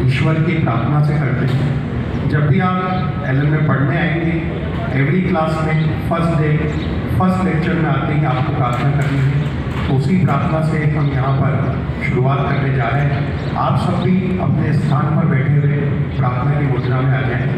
ईश्वर की प्रार्थना से करते हैं। जब भी आप एलन में पढ़ने आएंगे, एवरी क्लास में फर्स्ट लेक्चर में आते ही आपको प्रार्थना करनी है। तो उसी प्रार्थना से हम यहाँ पर शुरुआत करने जा रहे हैं। आप सब भी अपने स्थान पर बैठे हुए प्रार्थना की मुद्रा में आ जाएं।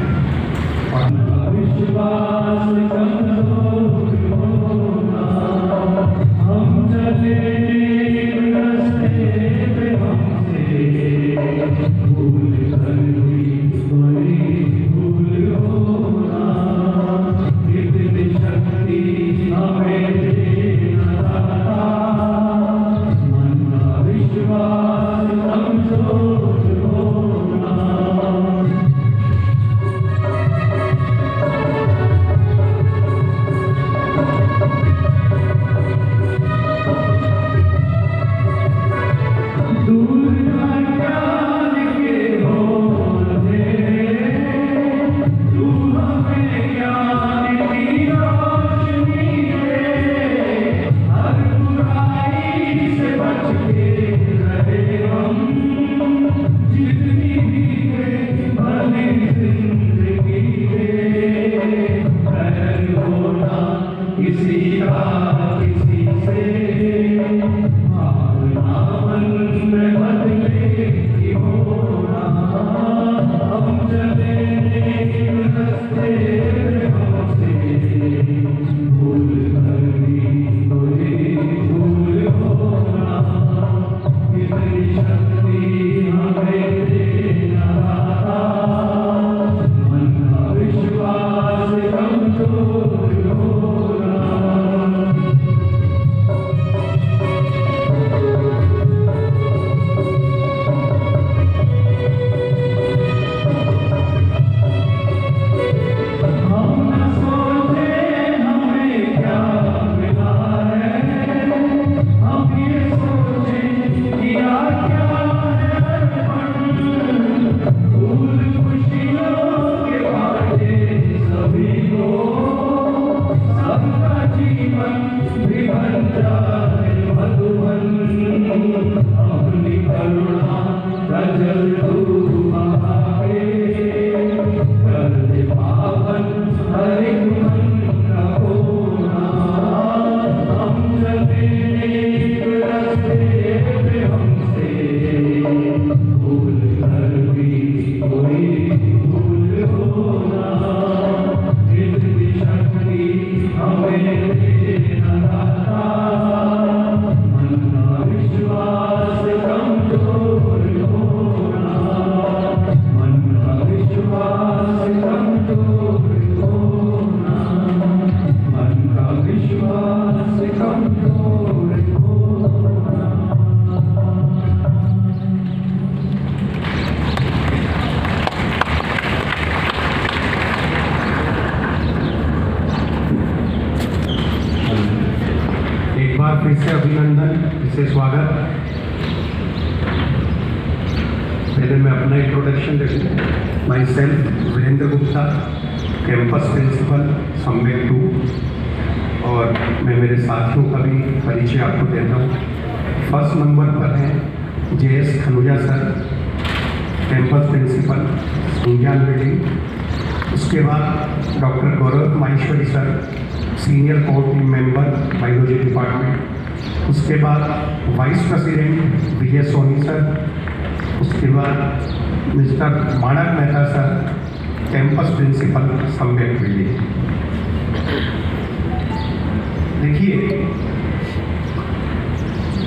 फिर से अभिनंदन, फिर से स्वागत। पहले मैं अपना इंट्रोडक्शन दे दूँ। Myself Virendra Gupta, campus principal Sammek 2, और मैं मेरे साथियों का भी परिचय आपको देता हूँ। फर्स्ट नंबर पर हैं JS Khanuja sir, campus principal Sangyan building. उसके बाद doctor Gaurav Maheshwari sir, senior core team member biology department. उसके बाद vice president Vijay Soni sir. उसके बाद mister Manak Mehta sir, campus principal Sammek building. देखिए,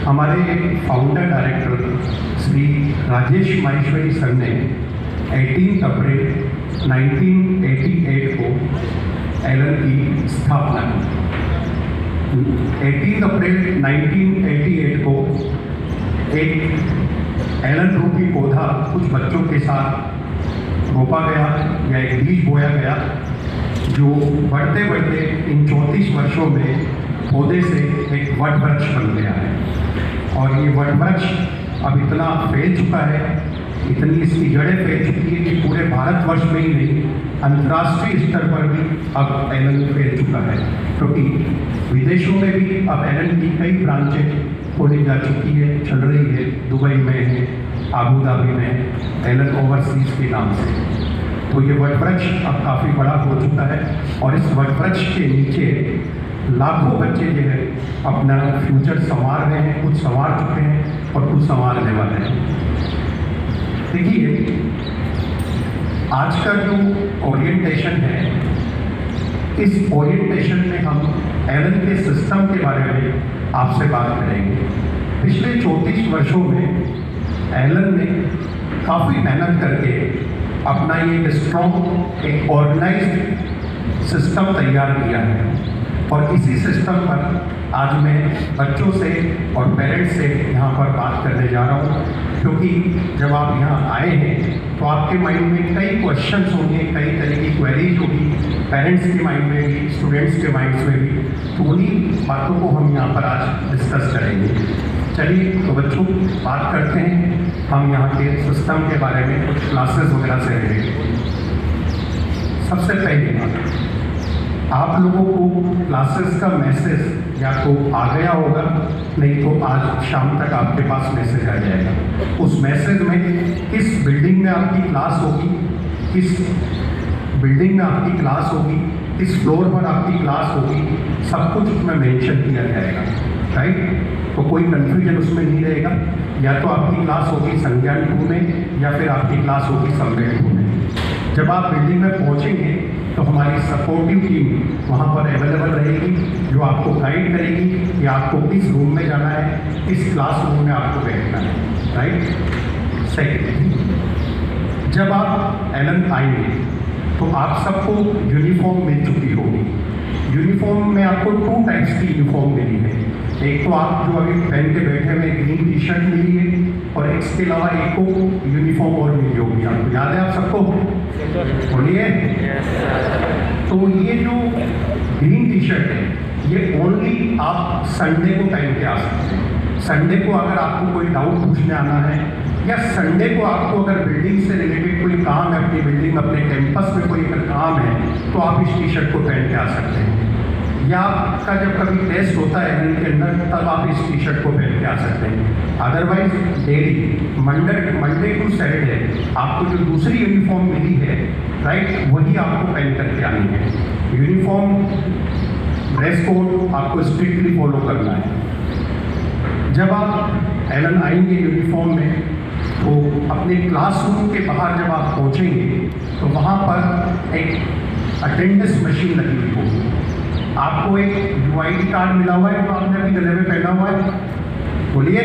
हमारे founder director Shri Rajesh Maheshwari sir ने 18 अप्रैल 1988 को एलन की स्थापना की। 18 अप्रैल 1988 को एक एलन रूपी पौधा कुछ बच्चों के साथ रोपा गया या एक बीज बोया गया, जो बढ़ते बढ़ते इन 34 वर्षों में पौधे से एक वट वृक्ष बन गया है। और ये वट वृक्ष अब इतना फैल चुका है, इतनी इसकी जड़ें फैल चुकी है कि पूरे भारतवर्ष में ही नहीं, अंतर्राष्ट्रीय स्तर पर भी अब एलन फैल चुका है। क्योंकि विदेशों में भी अब एलन की कई ब्रांचें खोली जा चुकी है, चल रही है। दुबई में है, आबू धाबी में एलन ओवरसीज के नाम से। तो ये वटवृक्ष अब काफ़ी बड़ा हो चुका है और इस वटवृक्ष के नीचे लाखों बच्चे जो है अपना फ्यूचर संवार रहे हैं, कुछ संवार चुके हैं और कुछ संवारने वाले हैं। देखिए, आज का जो ओरिएंटेशन है, इस ओरिएंटेशन में हम एलन के सिस्टम के बारे में आपसे बात करेंगे। पिछले 34 वर्षों में एलन ने काफ़ी मेहनत करके अपना ये स्ट्रॉन्ग एक ऑर्गेनाइज्ड सिस्टम तैयार किया है और इसी सिस्टम पर आज मैं बच्चों से और पेरेंट्स से यहाँ पर बात करने जा रहा हूँ, क्योंकि जब आप यहाँ आए हैं तो आपके माइंड में कई क्वेश्चंस होंगे, कई तरह की क्वेरीज होगी, पेरेंट्स के माइंड में भी, स्टूडेंट्स के माइंड्स में भी। तो उन्हीं बातों को हम यहाँ पर आज डिस्कस करेंगे। चलिए तो बच्चों बात करते हैं हम यहाँ के सिस्टम के बारे में, कुछ क्लासेस वगैरह से रिलेटेड। सबसे पहली बात, आप लोगों को क्लासेस का मैसेज या तो आ गया होगा, नहीं तो आज शाम तक आपके पास मैसेज आ जाएगा। उस मैसेज में किस बिल्डिंग में आपकी क्लास होगी, किस बिल्डिंग में आपकी क्लास होगी, किस फ्लोर पर आपकी क्लास होगी, सब कुछ उसमें मेंशन किया जाएगा, राइट। तो कोई कन्फ्यूजन उसमें नहीं रहेगा। या तो आपकी क्लास होगी संज्ञान 2 में या फिर आपकी क्लास होगी सम्मेलन 2 में। जब आप बिल्डिंग में पहुँचेंगे तो हमारी सपोर्टिव टीम वहाँ पर अवेलेबल रहेगी, जो आपको गाइड करेगी कि आपको किस रूम में जाना है, किस क्लास रूम में आपको बैठना है, राइट। सेकेंड, जब आप एलन आएंगे तो आप सबको यूनिफॉर्म मिल चुकी होगी। यूनिफॉर्म में आपको 2 टाइप्स की यूनिफॉर्म मिली है। एक तो आप जो अभी पहन के बैठे हुए ग्रीन टी शर्ट मिली है और इसके अलावा एक को यूनिफॉर्म और मिली होगी। आपको याद है आप सबको? बोलिए। तो ये जो ग्रीन टी शर्ट है ये ओनली आप संडे को पहन के आ सकते हैं। संडे को अगर आपको कोई डाउट पूछने आना है या संडे को आपको अगर बिल्डिंग से रिलेटेड कोई काम है, अपनी बिल्डिंग अपने कैंपस में कोई अगर काम है, तो आप इस टी शर्ट को पहन के आ सकते हैं। या आपका जब कभी टेस्ट होता है एलन के अंदर, तब आप इस टी शर्ट को पहन के आ सकते हैं। Otherwise daily Monday to Saturday आपको जो दूसरी यूनिफॉर्म मिली है, राइट, वही आपको पहन करके आनी है। यूनिफॉर्म ड्रेस कोड आपको स्ट्रिक्टली फॉलो करना है। जब आप एलन आएंगे यूनिफॉर्म में, तो अपने क्लासरूम के बाहर जब आप पहुंचेंगे तो वहाँ पर एक अटेंडेंस मशीन लगी हुई होगी। आपको एक UID कार्ड मिला हुआ है, तो आपने अपनी गले में पहना हुआ है, बोलिए।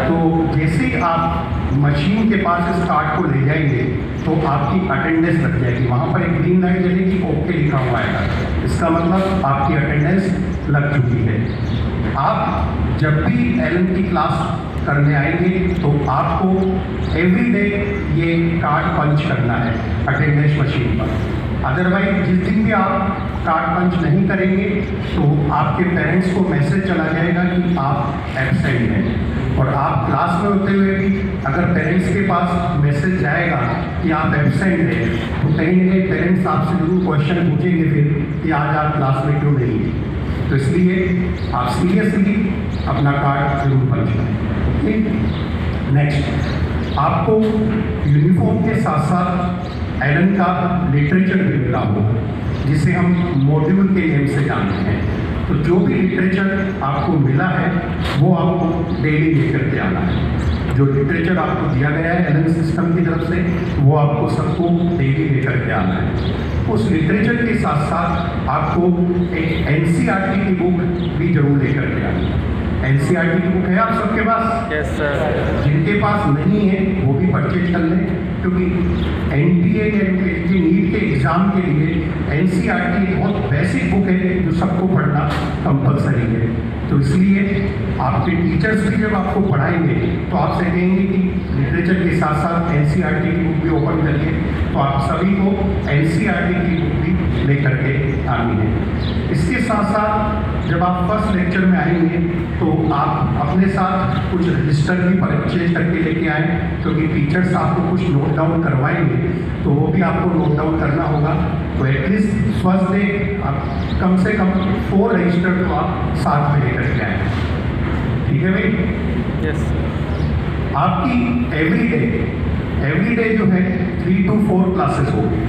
तो जैसे ही आप मशीन के पास इस कार्ड को ले जाएंगे तो आपकी अटेंडेंस लग जाएगी। वहाँ पर एक ग्रीन लाइट जलेगी, ओके लिखा हुआ है, इसका मतलब आपकी अटेंडेंस लग चुकी है। आप जब भी एलन की क्लास करने आएंगे तो आपको एवरीडे ये कार्ड पंच करना है अटेंडेंस मशीन पर। अदरवाइज जिस दिन भी आप कार्ड पंच नहीं करेंगे तो आपके पेरेंट्स को मैसेज चला जाएगा कि आप एब्सेंट हैं। और आप क्लास में होते हुए भी अगर पेरेंट्स के पास मैसेज जाएगा कि आप एब्सेंट हैं, तो कहीं ना कहीं पेरेंट्स आपसे जरूर क्वेश्चन पूछेंगे फिर कि आज आप क्लास में क्यों नहीं हैं। तो इसलिए आप सीरियसली अपना कार्ड जरूर पंच करें। नेक्स्ट, आपको यूनिफॉर्म के साथ साथ एलन का लिटरेचर भी मिला होगा, जिसे हम मॉड्यूल के नेम से जानते हैं। तो जो भी लिटरेचर आपको मिला है वो आपको डेली लेकर के आना है। जो लिटरेचर आपको दिया गया है एलन सिस्टम की तरफ से, वो आपको सबको डेली लेकर के आना है। उस लिटरेचर के साथ साथ आपको एक NCERT की बुक भी जरूर लेकर के आनी है। NCERT की बुक है आप सबके पास? Yes sir. जिनके पास नहीं है वो भी परचेज कर लें, क्योंकि NTA के नीट के एग्ज़ाम के लिए NCERT एक बहुत बेसिक बुक है जो सबको पढ़ना कंपलसरी है। तो इसलिए आपके टीचर्स भी जब आपको पढ़ाएंगे तो आपसे कहेंगे कि लिटरेचर के साथ साथ NCERT की बुक भी ओपन करिए। तो आप सभी को NCERT की बुक भी लेकर के आनी है। इसके साथ साथ जब आप फर्स्ट लेक्चर में आएंगे तो आप अपने साथ कुछ रजिस्टर भी परचेज करके लेके आएँ, क्योंकि टीचर्स आपको कुछ नोट डाउन करवाएंगे तो वो भी आपको नोट डाउन करना होगा। तो एटलीस्ट फर्स्ट डे आप कम से कम 4 रजिस्टर तो आप साथ में लेकर के आएँ, ठीक है भाई? यस। आपकी एवरी डे जो है 3 to 4 क्लासेस होगी।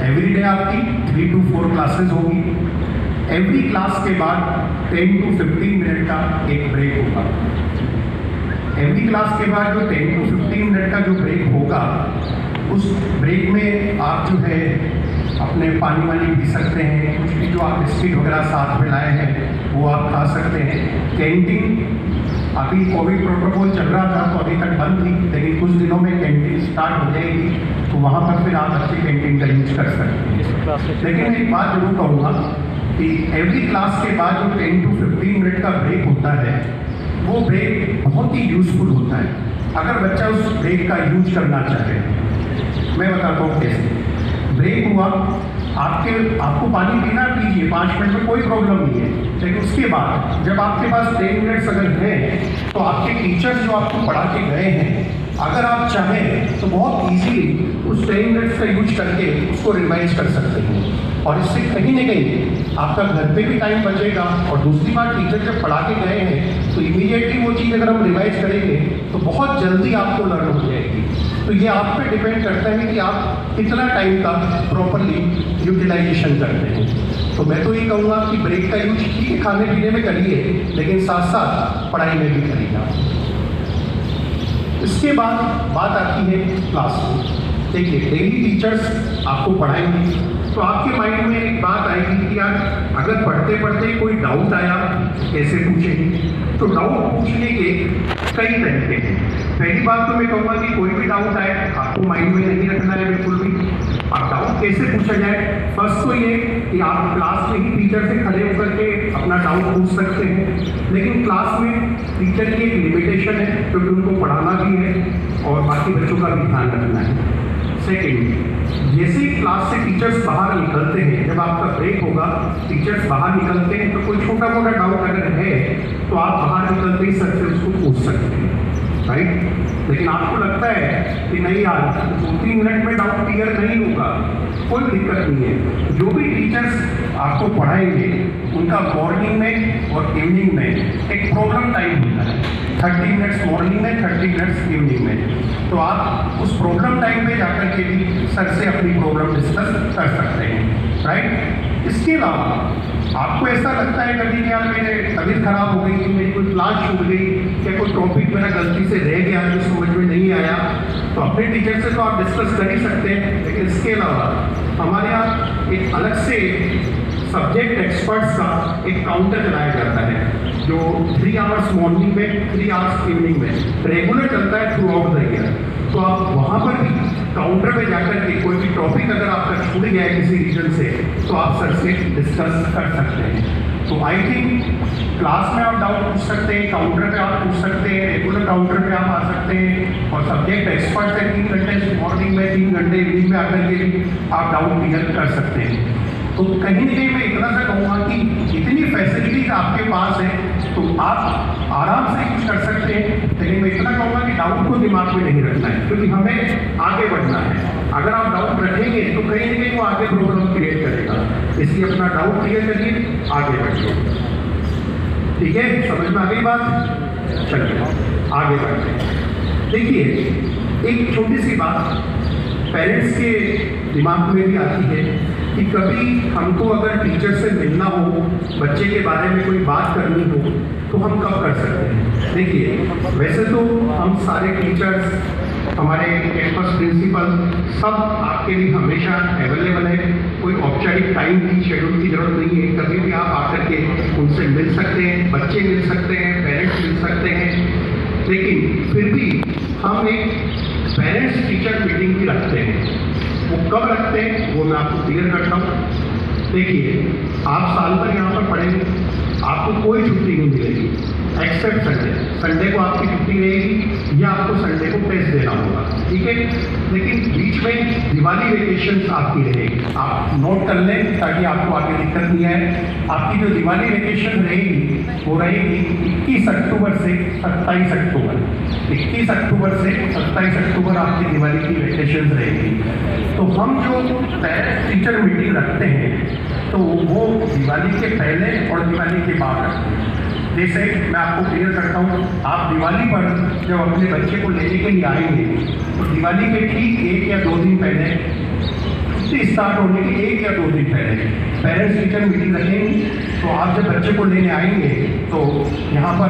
एवरी डे आपकी 3 to 4 क्लासेस होगी। एवरी क्लास के बाद 10 to 15 मिनट का एक ब्रेक होगा। एवरी क्लास के बाद जो 10 to 15 मिनट का जो ब्रेक होगा, उस ब्रेक में आप जो है अपने पानी वानी पी सकते हैं, कुछ भी जो आप बिस्किट वगैरह साथ में लाए हैं वो आप खा सकते हैं। कैंटीन अभी कोविड प्रोटोकॉल चल रहा था तो अभी तक बंद थी, लेकिन कुछ दिनों में कैंटीन स्टार्ट हो जाएगी तो वहाँ पर फिर आप अच्छी कैंटीन का यूज कर सकते हैं। लेकिन एक बात जरूर कहूँगा कि एवरी क्लास के बाद जो 10 to 15 मिनट का ब्रेक होता है, वो ब्रेक बहुत ही यूजफुल होता है अगर बच्चा उस ब्रेक का यूज करना चाहे। मैं बताता हूँ कैसे। ब्रेक हुआ, आपको पानी पीना पीजिए, 5 मिनट में कोई प्रॉब्लम नहीं है। लेकिन उसके बाद जब आपके पास 10 मिनट्स अगर हैं तो आपके टीचर्स जो आपको पढ़ा के गए हैं, अगर आप चाहें तो बहुत इजीली उस 10 मिनट्स का यूज करके उसको रिवाइज कर सकते हैं। और इससे कहीं ना कहीं आपका घर पे भी टाइम बचेगा। और दूसरी बात, टीचर जब पढ़ा के गए हैं तो इमीडिएटली वो चीज़ अगर हम रिवाइज करेंगे तो बहुत जल्दी आपको लर्न हो जाएगी। तो ये आप पे डिपेंड करता है कि आप कितना टाइम का प्रॉपरली यूटिलाइजेशन करते हैं। तो मैं तो ये कहूँगा कि ब्रेक का यूज ठीक है, खाने पीने में करिए, लेकिन साथ साथ पढ़ाई में भी करिएगा। इसके बाद बात आती है क्लास में। देखिए, डेली टीचर्स आपको पढ़ाएंगे तो आपके माइंड में एक बात आएगी कि यार अगर पढ़ते पढ़ते कोई डाउट आया कैसे पूछेंगे। तो डाउट पूछने के कई तरीके हैं। पहली बात तो मैं कहूँगा कि कोई भी डाउट आए आपको माइंड में नहीं रखना है बिल्कुल भी। अब डाउट कैसे पूछा जाए? फर्स्ट तो ये कि आप क्लास में ही टीचर से खड़े होकर के अपना डाउट पूछ सकते हैं, लेकिन क्लास में टीचर की एक लिमिटेशन है क्योंकि उनको पढ़ाना भी है और बाकी बच्चों का भी ध्यान रखना है। सेकेंड, जैसे ही क्लास से टीचर्स बाहर निकलते हैं, जब आपका ब्रेक होगा टीचर्स बाहर निकलते हैं तो कोई छोटा मोटा डाउट अगर है तो आप बाहर निकलते ही सर से उसको पूछ सकते हैं, राइट। लेकिन आपको लगता है कि नहीं यार 2-3 मिनट में डाउट क्लियर नहीं होगा, कोई दिक्कत नहीं है। जो भी टीचर्स आपको पढ़ाएंगे उनका मॉर्निंग में और इवनिंग में एक प्रॉब्लम टाइम होता है, 30 मिनट्स मॉर्निंग में, 30 मिनट्स इवनिंग में। तो आप उस प्रॉब्लम टाइम पे जाकर के भी सर से अपनी प्रॉब्लम डिस्कस कर सकते हैं, राइट। इसके अलावा आपको ऐसा लगता है कभी कि यार मेरे तबीयत खराब हो गई, मेरी कोई क्लास छूट गई या कोई टॉपिक मेरा गलती से रह गया जो समझ में नहीं आया, तो अपने टीचर से तो आप डिस्कस कर ही सकते हैं। लेकिन इसके अलावा हमारे यहाँ एक अलग से सब्जेक्ट एक्सपर्ट्स का एक काउंटर चलाया जाता है जो 3 आवर्स मॉर्निंग में, 3 आवर्स इवनिंग में रेगुलर चलता है थ्रू आउट द ईयर। तो आप वहाँ पर भी काउंटर पे जाकर के कोई भी टॉपिक अगर आपका छूट गया है किसी रीजन से तो आप सर से डिस्कस कर सकते हैं। तो आई थिंक क्लास में आप डाउट पूछ सकते हैं, काउंटर पे आप पूछ सकते हैं, रेगुलर काउंटर पे आप आ सकते हैं, और सब्जेक्ट एक्सपर्ट है 3 घंटे मॉर्निंग में, 3 घंटे इवनिंग में आकर के भी आप डाउट क्लियर कर सकते हैं। तो कहीं ना कहीं मैं इतना सा कहूँगा कि इतनी फैसिलिटीज आपके पास है तो आप आराम से यूज कर सकते हैं। लेकिन मैं इतना कहूँगा कि डाउट को दिमाग में नहीं रखना है क्योंकि हमें आगे बढ़ना है। अगर आप डाउट रखेंगे तो कहीं ना कहीं वो आगे प्रॉब्लम क्रिएट करेगा, इसलिए अपना डाउट क्लियर करिए, आगे बढ़िए। ठीक है, समझ में आ गई बात? चलिए आगे बढ़ते हैं। देखिए, एक छोटी सी बात पेरेंट्स के दिमाग में भी आती है कि कभी हमको अगर टीचर से मिलना हो, बच्चे के बारे में कोई बात करनी हो तो हम कब कर सकते हैं। देखिए, वैसे तो हम सारे टीचर्स, हमारे कैंपस प्रिंसिपल सब आपके लिए हमेशा अवेलेबल है। कोई औपचारिक टाइम की शेड्यूल की जरूरत नहीं है, कभी भी आप आकर के उनसे मिल सकते हैं, बच्चे मिल सकते हैं, पेरेंट्स मिल सकते हैं। लेकिन फिर भी हम एक पेरेंट्स टीचर मीटिंग भी रखते हैं। वो कब रखते हैं वो मैं आपको क्लियर करता हूँ। देखिए, आप साल भर यहाँ पर पढ़ेंगे, आपको कोई छुट्टी नहीं मिलेगी एक्सेप्ट संडे। संडे को आपकी छुट्टी रहेगी या आपको संडे को टेस्ट देना होगा, ठीक है। लेकिन बीच में दिवाली वेकेशन आपकी रहेगी, आप नोट कर लें ताकि आपको आगे दिक्कत नहीं आए। आपकी जो दिवाली वेकेशन रहेगी वो रहेगी 21 अक्टूबर से 27 अक्टूबर। 21 अक्टूबर से 27 अक्टूबर आपकी दिवाली की वेकेशन रहेगी। तो हम जो पेरेंट्स टीचर मीटिंग रखते हैं तो वो दिवाली के पहले और दिवाली के बाद रखते हैं। जैसे मैं आपको क्लियर करता हूँ, आप दिवाली पर जब अपने बच्चे को लेने के लिए आएंगे तो दिवाली के ठीक 1 या 2 दिन पहले, छुट्टी स्टार्ट होने के 1 या 2 दिन पहले पेरेंट्स टीचर मीटिंग रखेंगे। तो आप जब बच्चे को लेने आएंगे तो यहाँ पर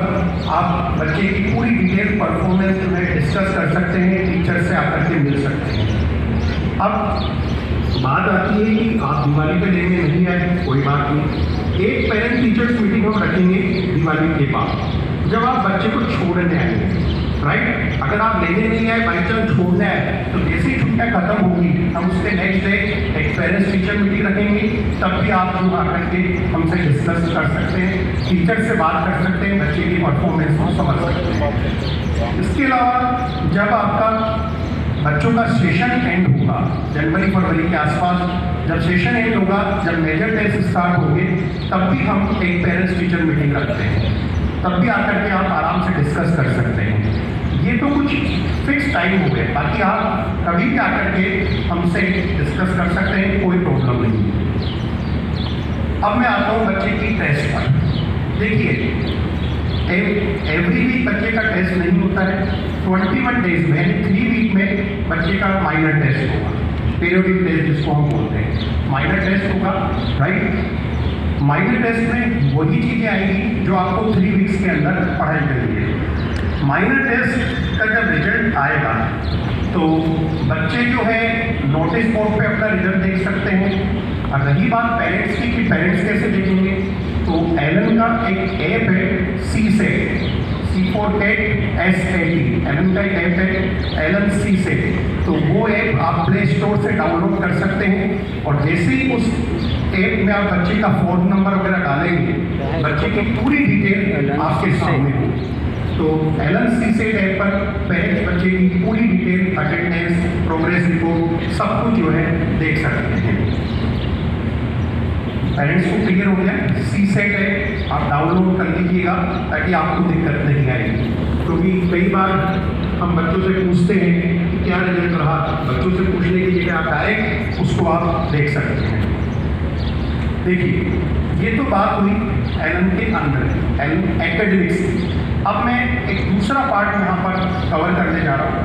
आप बच्चे की पूरी डिटेल परफॉर्मेंस में डिस्कस कर सकते हैं, टीचर से आकर के मिल सकते हैं। अब बात आती है कि आप दिवाली पे लेने नहीं आए, कोई बात नहीं, एक पेरेंट टीचर्स मीटिंग हम रखेंगे दिवाली के बाद जब आप बच्चे को छोड़ने आएंगे, राइट। अगर आप लेने नहीं आए, बाई चांस छोड़ने आए, तो जैसे ही छुट्टियाँ खत्म होगी हम उसके नेक्स्ट डे एक पेरेंट्स टीचर मीटिंग रखेंगे, तब भी आप लोग आकर के हमसे डिस्कस कर सकते हैं, टीचर से बात कर सकते हैं, बच्चे की परफॉर्मेंस को समझ सकते हैं। इसके अलावा जब आपका बच्चों का सेशन एंड होगा जनवरी-फरवरी के आसपास, जब सेशन एंड होगा, जब मेजर टेस्ट स्टार्ट होंगे, तब भी हम एक पेरेंट्स टीचर मीटिंग रखते हैं, तब भी आकर के आप आराम से डिस्कस कर सकते हैं। ये तो कुछ फिक्स टाइम हो गए, बाकी आप कभी भी आकर के हमसे डिस्कस कर सकते हैं, कोई प्रॉब्लम नहीं। अब मैं आता हूँ बच्चे की टेस्ट पर। देखिए, एवरी वीक बच्चे का टेस्ट नहीं होता है, 21 डेज में 3 वीक में बच्चे का माइनर टेस्ट होगा, पीरियोडिक टेस्ट जिसको हम बोलते हैं, माइनर टेस्ट होगा, राइट। माइनर टेस्ट में वही चीज़ें आएंगी जो आपको 3 वीक्स के अंदर पढ़ाई करनी है। माइनर टेस्ट का जब रिजल्ट आएगा तो बच्चे जो है नोटिस बोर्ड पे अपना रिजल्ट देख सकते हैं। और रही बात पेरेंट्स की कि पेरेंट्स कैसे देखेंगे, तो एलन का एक ऐप है C-SAT, एलन का एक ऐप है एलन C-SAT, तो वो ऐप आप प्ले स्टोर से डाउनलोड कर सकते हैं। और जैसे ही उस ऐप में आप बच्चे का फ़ोन नंबर वगैरह डालेंगे, बच्चे की पूरी डिटेल आपके सामने हो। तो एलन C-SAT ऐप पर पेरेंट्स बच्चे की पूरी डिटेल, अटेंडेंस, प्रोग्रेस रिपोर्ट, सब कुछ जो है देख सकते हैं। पेरेंट्स को क्लियर हो गया, C-SAT है, आप डाउनलोड कर लीजिएगा ताकि आपको दिक्कत नहीं आएगी। क्योंकि कई बार हम बच्चों से पूछते हैं कि क्या रिजल्ट रहा, बच्चों से पूछने की जगह आप डायरेक्ट उसको आप देख सकते हैं। देखिए, ये तो बात हुई एलन के अंदर, एलन एकेडमिक्स की। अब मैं एक दूसरा पार्ट यहाँ पर कवर करने जा रहा हूँ,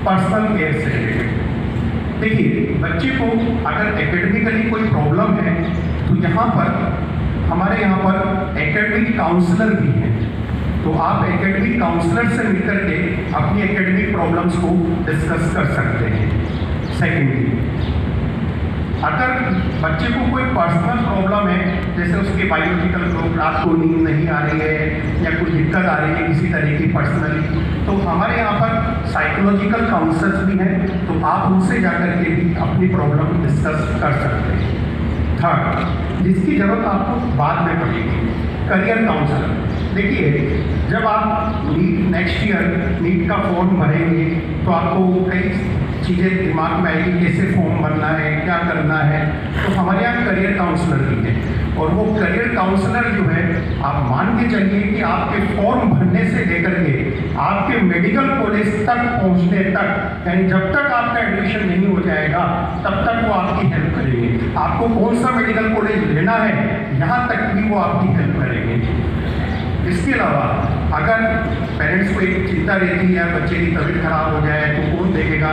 पर्सनल केयर से रिलेटेड। देखिए, बच्चे को अगर एकेडमिकली कोई प्रॉब्लम है तो यहाँ पर हमारे यहाँ पर एकेडमिक काउंसलर भी हैं, तो आप एकेडमिक काउंसलर से मिलकर के अपनी एकेडमिक प्रॉब्लम्स को डिस्कस कर सकते हैं। सेकेंडली, अगर बच्चे को कोई पर्सनल प्रॉब्लम है, जैसे उसके बायोलॉजिकल प्रॉब्लम, रात को नींद नहीं आ रही है या कोई दिक्कत आ रही है किसी तरह की पर्सनली, तो हमारे यहाँ पर साइकोलॉजिकल काउंसलर्स भी हैं, तो आप उनसे जाकर के भी अपनी प्रॉब्लम डिस्कस कर सकते हैं। थर्ड, जिसकी ज़रूरत आपको बाद में पड़ेगी, करियर काउंसलर। देखिए, जब आप नेक्स्ट ईयर नीट का फॉर्म भरेंगे तो आपको कई चीज़ें दिमाग में आएगी, कैसे फॉर्म भरना है, क्या करना है, तो हमारे यहाँ करियर काउंसलर भी है। और वो करियर काउंसलर जो है, आप मान के चलिए कि आपके फॉर्म भरने से लेकर के आपके मेडिकल कॉलेज तक पहुँचने तक, यानी जब तक आपका एडमिशन नहीं हो जाएगा तब तक वो आपकी हेल्प करेंगे। आपको कौन सा मेडिकल कॉलेज लेना है, यहाँ तक भी वो आपकी हेल्प करेंगे। इसके अलावा अगर पेरेंट्स को एक चिंता रहती है बच्चे की तबीयत खराब हो जाए तो कौन देखेगा,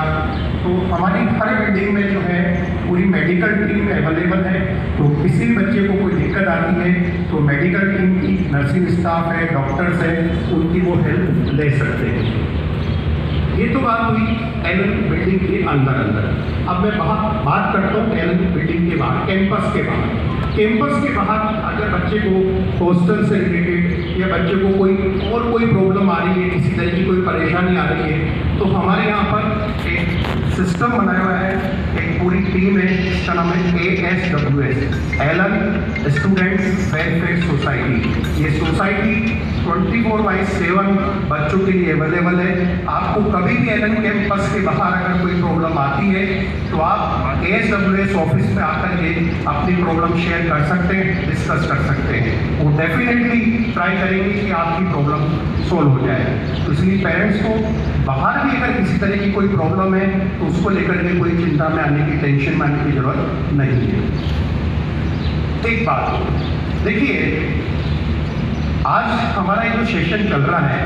तो हमारी हर बिल्डिंग में जो है पूरी मेडिकल टीम अवेलेबल है। तो किसी भी बच्चे को कोई दिक्कत आती है तो मेडिकल टीम की नर्सिंग स्टाफ है, डॉक्टर्स है, उनकी वो हेल्प ले सकते हैं। ये तो बात हुई एलन बिल्डिंग के अंदर। अब मैं बात करता हूँ एलन बिल्डिंग के बाहर, कैंपस के बाहर। कैंपस के बाहर अगर बच्चे को हॉस्टल से रिलेटेड या बच्चे को कोई प्रॉब्लम आ रही है, किसी तरह की कोई परेशानी आ रही है, तो हमारे यहाँ पर एक सिस्टम बनाया हुआ है, एक पूरी टीम है, इसका नाम है ASWS, Allen student welfare society. ये सोसाइटी 24/7 बच्चों के लिए अवेलेबल है। आपको कभी भी एलन कैंपस के बाहर अगर कोई प्रॉब्लम आती है तो आप ASWS ऑफिस में आकर के अपनी प्रॉब्लम शेयर कर सकते हैं, डिस्कस कर सकते हैं। वो डेफिनेटली ट्राई करेंगे कि आपकी प्रॉब्लम सोल्व हो जाए। तो इसलिए पेरेंट्स को बाहर भी अगर किसी तरह की कोई प्रॉब्लम है तो उसको लेकर के कोई चिंता में आने की, टेंशन में आने की जरूरत नहीं है। एक बात देखिए, आज हमारा ये जो सेशन चल रहा है,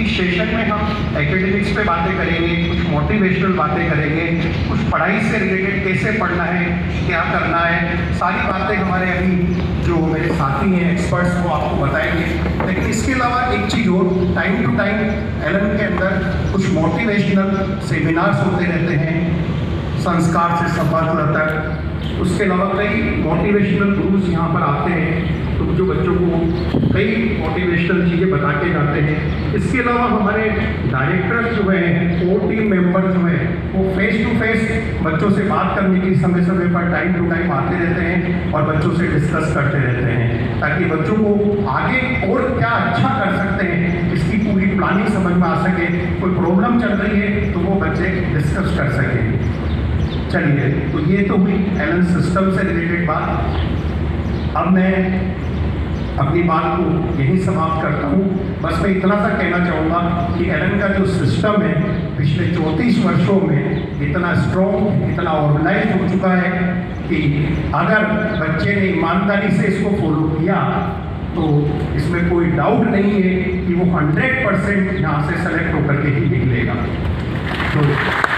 इस सेशन में हम एकेडमिक्स पे बातें करेंगे, कुछ मोटिवेशनल बातें करेंगे, कुछ पढ़ाई से रिलेटेड कैसे पढ़ना है, क्या करना है, सारी बातें हमारे अभी जो मेरे साथी हैं एक्सपर्ट्स वो आपको बताएंगे। लेकिन इसके अलावा एक चीज़ और, टाइम टू टाइम एलन के अंदर कुछ मोटिवेशनल सेमिनार्स होते रहते हैं, संस्कार से संवाद तक। उसके अलावा कई मोटिवेशनल गुरुज यहाँ पर आते हैं, तो जो बच्चों को कई मोटिवेशनल चीज़ें बता के जाते हैं। इसके अलावा हमारे डायरेक्टर्स जो हैं, 4 टीम मेंबर जो हैं, वो फेस टू फेस बच्चों से बात करने की समय समय पर टाइम टू टाइम आते रहते हैं और बच्चों से डिस्कस करते रहते हैं, ताकि बच्चों को आगे और क्या अच्छा कर सकते हैं इसकी पूरी प्लानिंग समझ में आ सके। कोई प्रॉब्लम चल रही है तो वो बच्चे डिस्कस कर सकें। चलिए, तो ये तो हुई एलन सिस्टम से रिलेटेड बात। अब मैं अपनी बात को यहीं समाप्त करता हूँ। बस मैं इतना सा कहना चाहूँगा कि एलन का जो सिस्टम है पिछले 34 वर्षों में इतना स्ट्रॉन्ग, इतना ऑर्गेनाइज हो चुका है कि अगर बच्चे ने ईमानदारी से इसको फॉलो किया तो इसमें कोई डाउट नहीं है कि वो 100% यहाँ से सेलेक्ट होकर के ही निकलेगा। तो